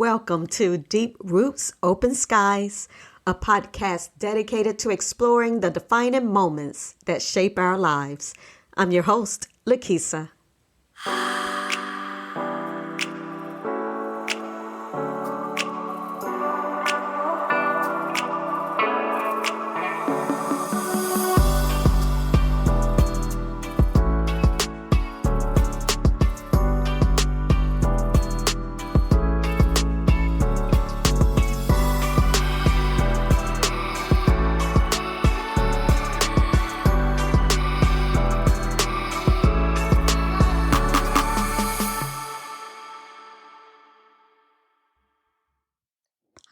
Welcome to Deep Roots, Open Skies, a podcast dedicated to exploring the defining moments that shape our lives. I'm your host, Lykesia.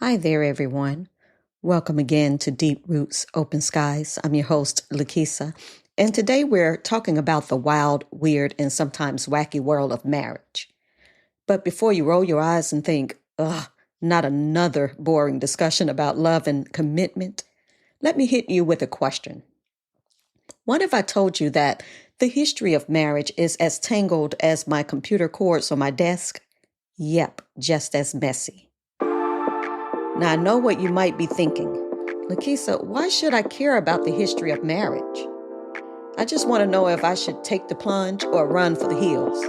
Hi there, everyone. Welcome again to Deep Roots, Open Skies. I'm your host, Lykesia, and today we're talking about the wild, weird, and sometimes wacky world of marriage. But before you roll your eyes and think, ugh, not another boring discussion about love and commitment, let me hit you with a question. What if I told you that the history of marriage is as tangled as my computer cords on my desk? Yep, just as messy. Now, I know what you might be thinking. Lykesia, why should I care about the history of marriage? I just want to know if I should take the plunge or run for the hills.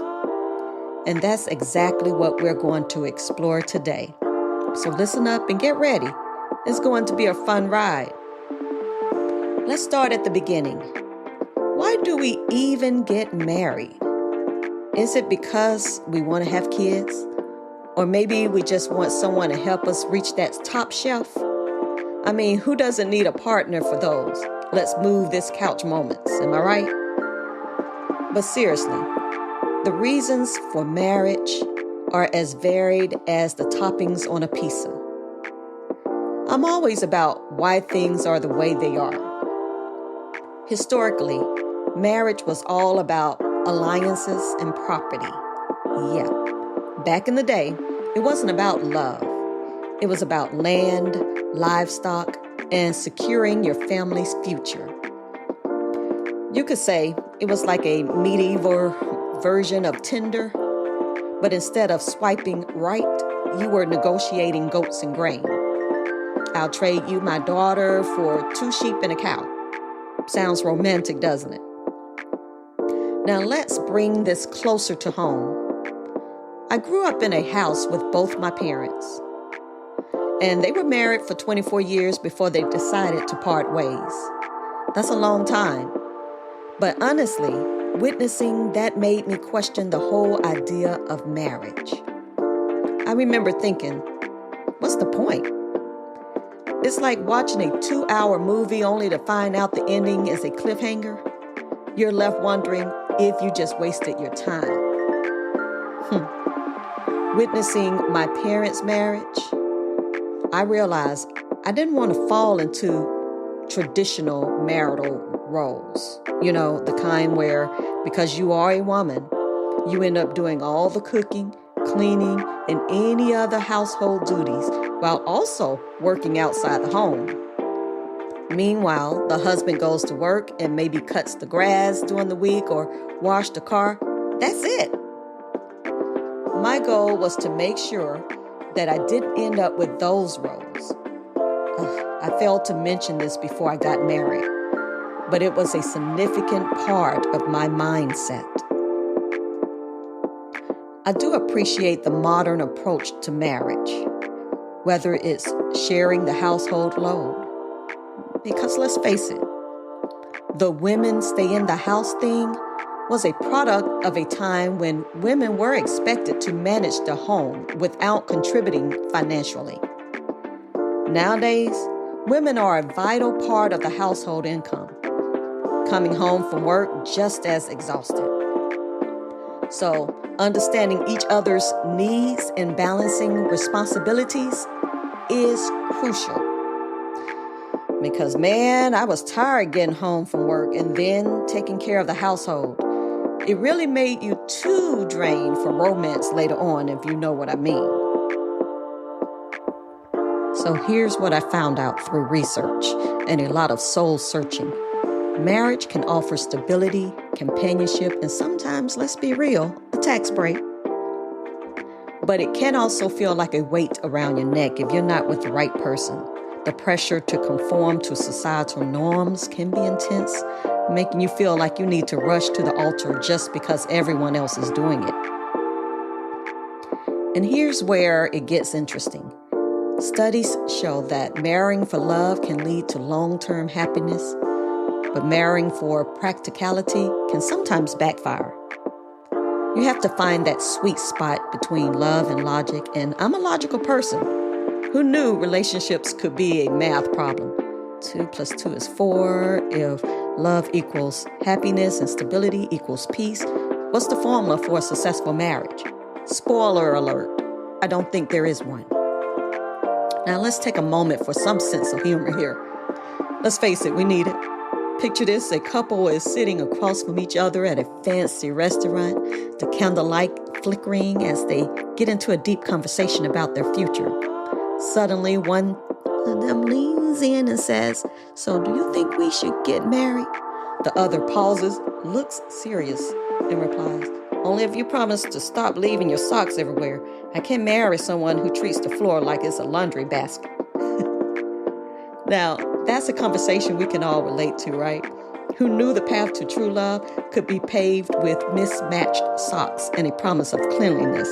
And that's exactly what we're going to explore today. So listen up and get ready. It's going to be a fun ride. Let's start at the beginning. Why do we even get married? Is it because we want to have kids? Or maybe we just want someone to help us reach that top shelf? I mean, who doesn't need a partner for those? Let's move this couch moments, am I right? But seriously, the reasons for marriage are as varied as the toppings on a pizza. I'm always about why things are the way they are. Historically, marriage was all about alliances and property. Yeah. Back in the day, it wasn't about love. It was about land, livestock, and securing your family's future. You could say it was like a medieval version of Tinder, but instead of swiping right, you were negotiating goats and grain. I'll trade you my daughter for 2 sheep and a cow. Sounds romantic, doesn't it? Now let's bring this closer to home. I grew up in a house with both my parents, and they were married for 24 years before they decided to part ways. That's a long time. But honestly, witnessing that made me question the whole idea of marriage. I remember thinking, what's the point? It's like watching a 2-hour movie only to find out the ending is a cliffhanger. You're left wondering if you just wasted your time. Witnessing my parents' marriage, I realized I didn't want to fall into traditional marital roles. You know, the kind where because you are a woman, you end up doing all the cooking, cleaning, and any other household duties while also working outside the home. Meanwhile, the husband goes to work and maybe cuts the grass during the week or wash the car. That's it. My goal was to make sure that I didn't end up with those roles. I failed to mention this before I got married, but it was a significant part of my mindset. I do appreciate the modern approach to marriage, whether it's sharing the household load. Because let's face it, the women stay in the house thing was a product of a time when women were expected to manage the home without contributing financially. Nowadays, women are a vital part of the household income, coming home from work just as exhausted. So, understanding each other's needs and balancing responsibilities is crucial. Because, man, I was tired getting home from work and then taking care of the household. It really made you too drained for romance later on, if you know what I mean. So here's what I found out through research and a lot of soul searching. Marriage can offer stability, companionship, and sometimes, let's be real, a tax break. But it can also feel like a weight around your neck if you're not with the right person. The pressure to conform to societal norms can be intense, making you feel like you need to rush to the altar just because everyone else is doing it. And here's where it gets interesting. Studies show that marrying for love can lead to long-term happiness, but marrying for practicality can sometimes backfire. You have to find that sweet spot between love and logic, and I'm a logical person. Who knew relationships could be a math problem? 2 plus 2 is 4. If love equals happiness and stability equals peace, what's the formula for a successful marriage? Spoiler alert, I don't think there is one. Now let's take a moment for some sense of humor here. Let's face it, we need it. Picture this, a couple is sitting across from each other at a fancy restaurant, the candlelight flickering as they get into a deep conversation about their future. Suddenly, one of them leans in and says, "So do you think we should get married?" The other pauses, looks serious, and replies, "Only if you promise to stop leaving your socks everywhere. I can't marry someone who treats the floor like it's a laundry basket." Now, that's a conversation we can all relate to, right? Who knew the path to true love could be paved with mismatched socks and a promise of cleanliness?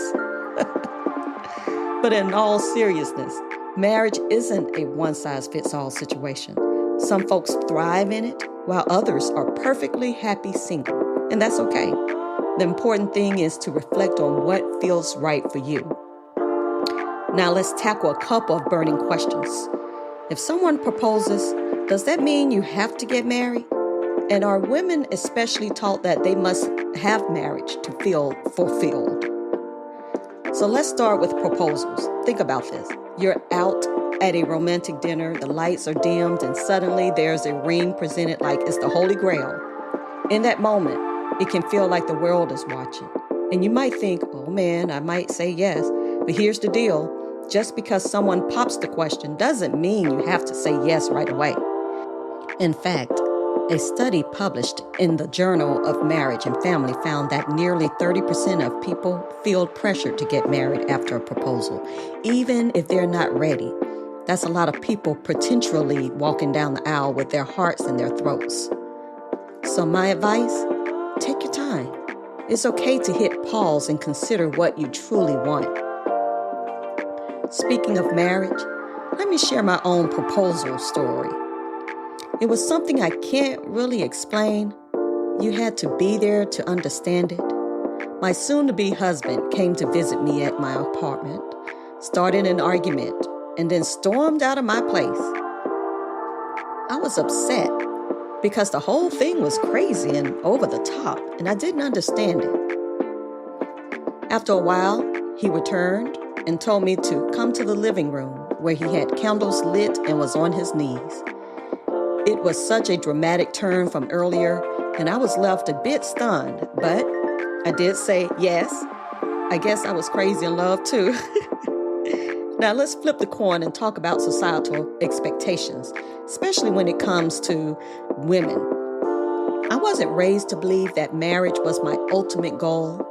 But in all seriousness, marriage isn't a one-size-fits-all situation. Some folks thrive in it, while others are perfectly happy single, and that's okay. The important thing is to reflect on what feels right for you. Now let's tackle a couple of burning questions. If someone proposes, does that mean you have to get married? And are women especially taught that they must have marriage to feel fulfilled? So let's start with proposals. Think about this. You're out at a romantic dinner, the lights are dimmed, and suddenly there's a ring presented like it's the Holy Grail. In that moment, it can feel like the world is watching. And you might think, oh man, I might say yes. But here's the deal. Just because someone pops the question doesn't mean you have to say yes right away. In fact, a study published in the Journal of Marriage and Family found that nearly 30% of people feel pressured to get married after a proposal, even if they're not ready. That's a lot of people potentially walking down the aisle with their hearts in their throats. So my advice, take your time. It's okay to hit pause and consider what you truly want. Speaking of marriage, let me share my own proposal story. It was something I can't really explain. You had to be there to understand it. My soon-to-be husband came to visit me at my apartment, started an argument, and then stormed out of my place. I was upset because the whole thing was crazy and over the top, and I didn't understand it. After a while, he returned and told me to come to the living room where he had candles lit and was on his knees. It was such a dramatic turn from earlier, and I was left a bit stunned, but I did say yes. I guess I was crazy in love too. Now let's flip the coin and talk about societal expectations, especially when it comes to women. I wasn't raised to believe that marriage was my ultimate goal.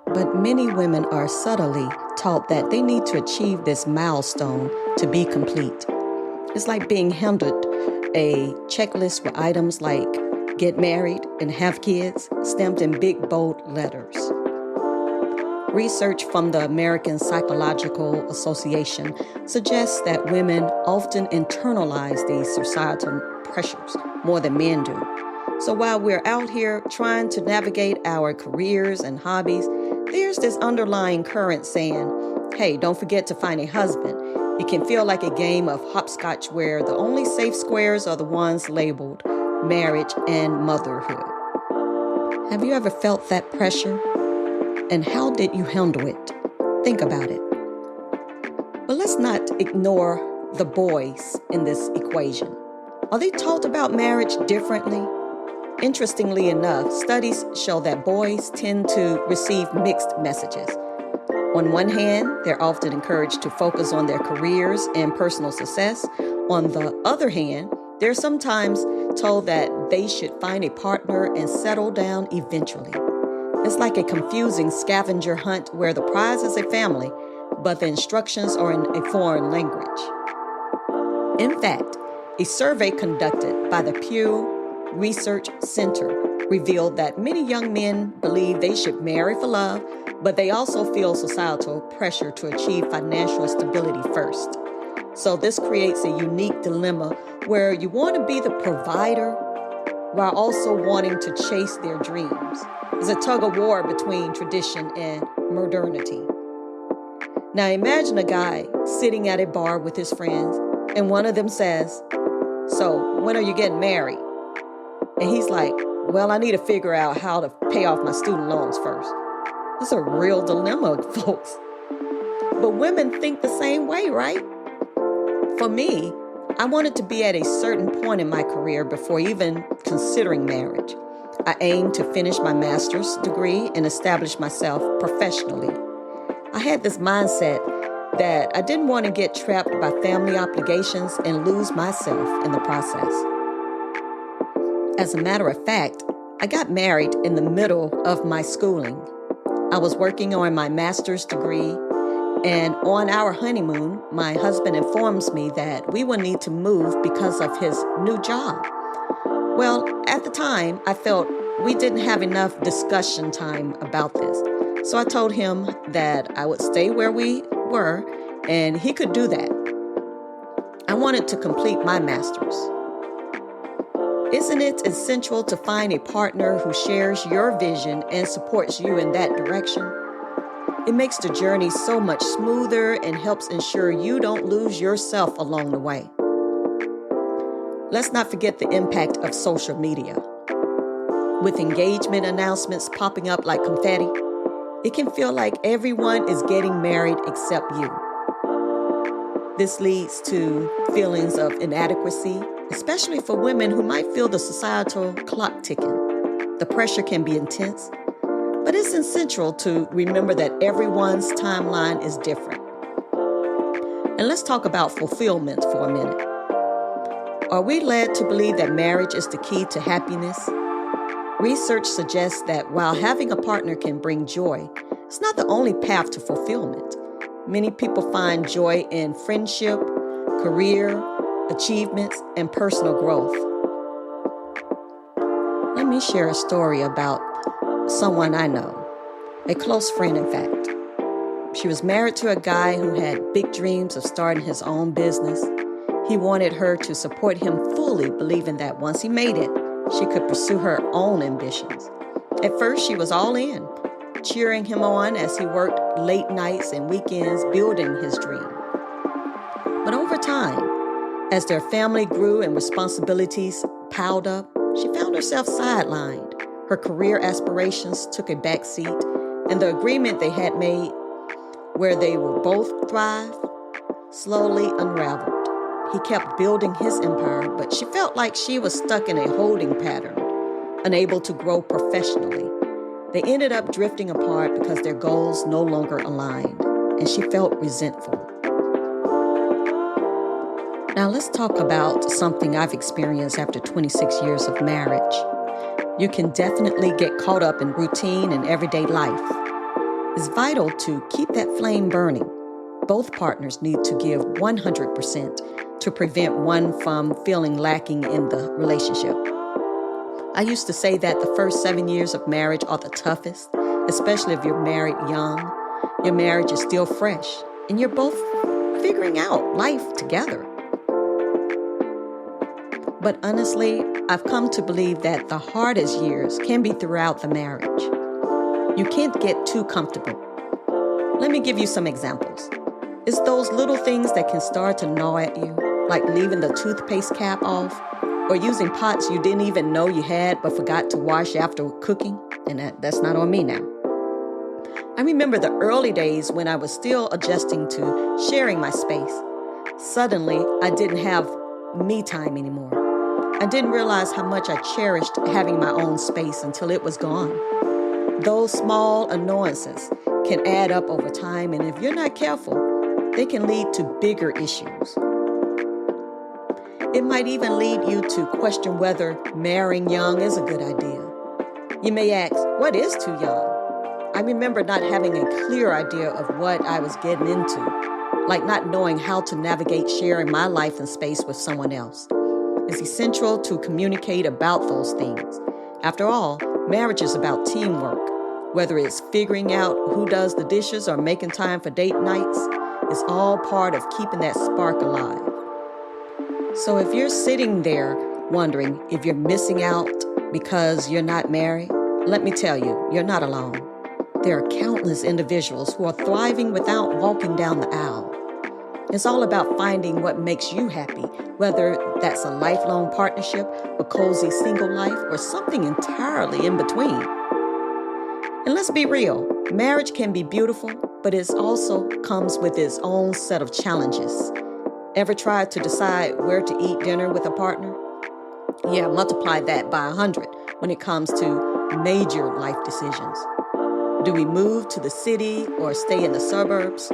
But many women are subtly taught that they need to achieve this milestone to be complete. It's like being handed a checklist with items like get married and have kids stamped in big, bold letters. Research from the American Psychological Association suggests that women often internalize these societal pressures more than men do. So while we're out here trying to navigate our careers and hobbies, there's this underlying current saying, hey, don't forget to find a husband. It can feel like a game of hopscotch where the only safe squares are the ones labeled marriage and motherhood. Have you ever felt that pressure? And how did you handle it? Think about it. But let's not ignore the boys in this equation. Are they taught about marriage differently? Interestingly enough, studies show that boys tend to receive mixed messages. On one hand, they're often encouraged to focus on their careers and personal success. On the other hand, they're sometimes told that they should find a partner and settle down eventually. It's like a confusing scavenger hunt where the prize is a family, but the instructions are in a foreign language. In fact, a survey conducted by the Pew Research Center revealed that many young men believe they should marry for love, but they also feel societal pressure to achieve financial stability first. So this creates a unique dilemma where you want to be the provider while also wanting to chase their dreams. It's a tug of war between tradition and modernity. Now imagine a guy sitting at a bar with his friends and one of them says, "So when are you getting married?" And he's like, "Well, I need to figure out how to pay off my student loans first." It's a real dilemma, folks. But women think the same way, right? For me, I wanted to be at a certain point in my career before even considering marriage. I aimed to finish my master's degree and establish myself professionally. I had this mindset that I didn't want to get trapped by family obligations and lose myself in the process. As a matter of fact, I got married in the middle of my schooling. I was working on my master's degree, and on our honeymoon, my husband informs me that we will need to move because of his new job. Well, at the time, I felt we didn't have enough discussion time about this. So I told him that I would stay where we were and he could do that. I wanted to complete my master's. Isn't it essential to find a partner who shares your vision and supports you in that direction? It makes the journey so much smoother and helps ensure you don't lose yourself along the way. Let's not forget the impact of social media. With engagement announcements popping up like confetti, it can feel like everyone is getting married except you. This leads to feelings of inadequacy, especially for women who might feel the societal clock ticking. The pressure can be intense, but it's essential to remember that everyone's timeline is different. And let's talk about fulfillment for a minute. Are we led to believe that marriage is the key to happiness? Research suggests that while having a partner can bring joy, it's not the only path to fulfillment. Many people find joy in friendship, career, achievements, and personal growth. Let me share a story about someone I know, a close friend, in fact. She was married to a guy who had big dreams of starting his own business. He wanted her to support him fully, believing that once he made it, she could pursue her own ambitions. At first, she was all in, cheering him on as he worked late nights and weekends building his dream. But over time, as their family grew and responsibilities piled up, she found herself sidelined. Her career aspirations took a backseat, and the agreement they had made, where they would both thrive, slowly unraveled. He kept building his empire, but she felt like she was stuck in a holding pattern, unable to grow professionally. They ended up drifting apart because their goals no longer aligned, and she felt resentful. Now let's talk about something I've experienced after 26 years of marriage. You can definitely get caught up in routine and everyday life. It's vital to keep that flame burning. Both partners need to give 100% to prevent one from feeling lacking in the relationship. I used to say that the first 7 years of marriage are the toughest, especially if you're married young. Your marriage is still fresh, and you're both figuring out life together. But honestly, I've come to believe that the hardest years can be throughout the marriage. You can't get too comfortable. Let me give you some examples. It's those little things that can start to gnaw at you, like leaving the toothpaste cap off, or using pots you didn't even know you had but forgot to wash after cooking, and that's not on me now. I remember the early days when I was still adjusting to sharing my space. Suddenly, I didn't have me time anymore. I didn't realize how much I cherished having my own space until it was gone. Those small annoyances can add up over time, and if you're not careful, they can lead to bigger issues. It might even lead you to question whether marrying young is a good idea. You may ask, what is too young? I remember not having a clear idea of what I was getting into, like not knowing how to navigate sharing my life and space with someone else. It's essential to communicate about those things. After all, marriage is about teamwork. Whether it's figuring out who does the dishes or making time for date nights, it's all part of keeping that spark alive. So if you're sitting there wondering if you're missing out because you're not married, let me tell you, you're not alone. There are countless individuals who are thriving without walking down the aisle. It's all about finding what makes you happy, whether that's a lifelong partnership, a cozy single life, or something entirely in between. And let's be real, marriage can be beautiful, but it also comes with its own set of challenges. Ever tried to decide where to eat dinner with a partner? Yeah, multiply that by 100 when it comes to major life decisions. Do we move to the city or stay in the suburbs?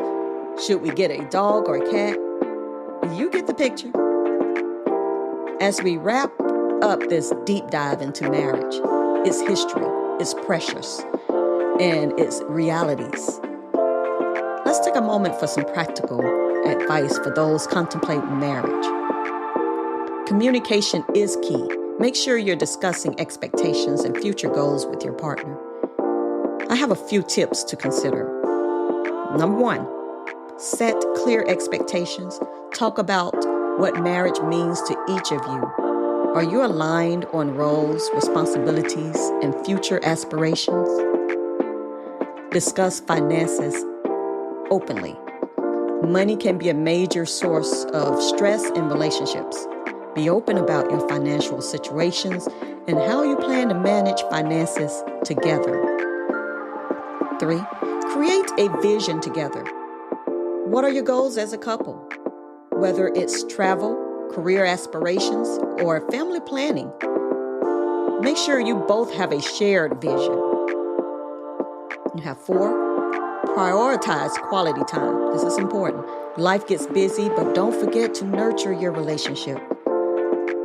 Should we get a dog or a cat? You get the picture. As we wrap up this deep dive into marriage, its history, its pressures, and its realities, let's take a moment for some practical advice for those contemplating marriage. Communication is key. Make sure you're discussing expectations and future goals with your partner. I have a few tips to consider. Number 1, set clear expectations. Talk about what marriage means to each of you. Are you aligned on roles, responsibilities, and future aspirations? Discuss finances openly. Money can be a major source of stress in relationships. Be open about your financial situations and how you plan to manage finances together. 3, create a vision together. What are your goals as a couple? Whether it's travel, career aspirations, or family planning, make sure you both have a shared vision. You have 4, prioritize quality time. This is important. Life gets busy, but don't forget to nurture your relationship.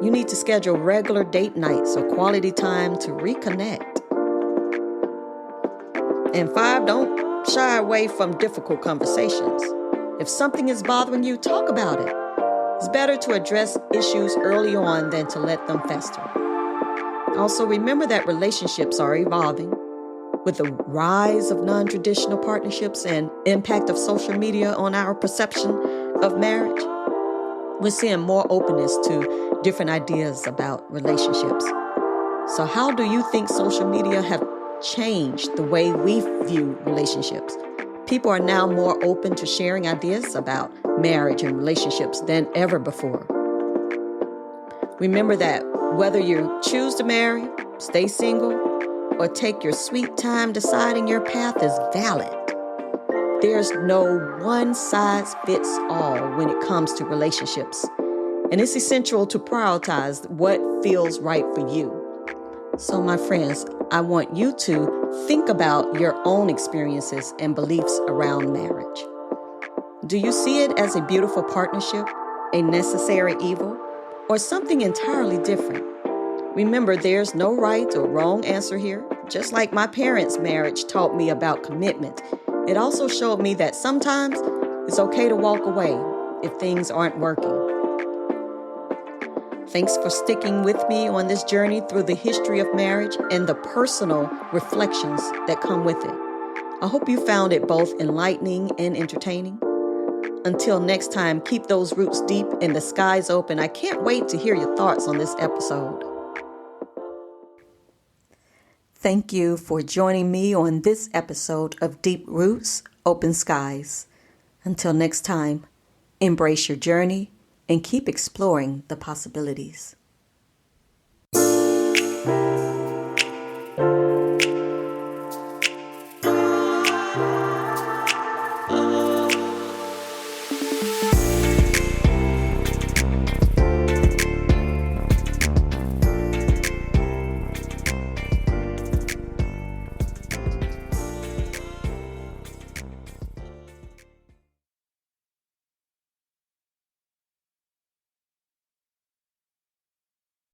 You need to schedule regular date nights or quality time to reconnect. And 5, don't shy away from difficult conversations. If something is bothering you, talk about it. It's better to address issues early on than to let them fester. Also, remember that relationships are evolving. With the rise of non-traditional partnerships and impact of social media on our perception of marriage, we're seeing more openness to different ideas about relationships. So how do you think social media have changed the way we view relationships? People are now more open to sharing ideas about marriage and relationships than ever before. Remember that whether you choose to marry, stay single, or take your sweet time deciding your path is valid. There's no one-size-fits-all when it comes to relationships, and it's essential to prioritize what feels right for you. So, my friends, I want you to think about your own experiences and beliefs around marriage. Do you see it as a beautiful partnership, a necessary evil, or something entirely different? Remember, there's no right or wrong answer here. Just like my parents' marriage taught me about commitment, it also showed me that sometimes it's okay to walk away if things aren't working. Thanks for sticking with me on this journey through the history of marriage and the personal reflections that come with it. I hope you found it both enlightening and entertaining. Until next time, keep those roots deep and the skies open. I can't wait to hear your thoughts on this episode. Thank you for joining me on this episode of Deep Roots, Open Skies. Until next time, embrace your journey and keep exploring the possibilities.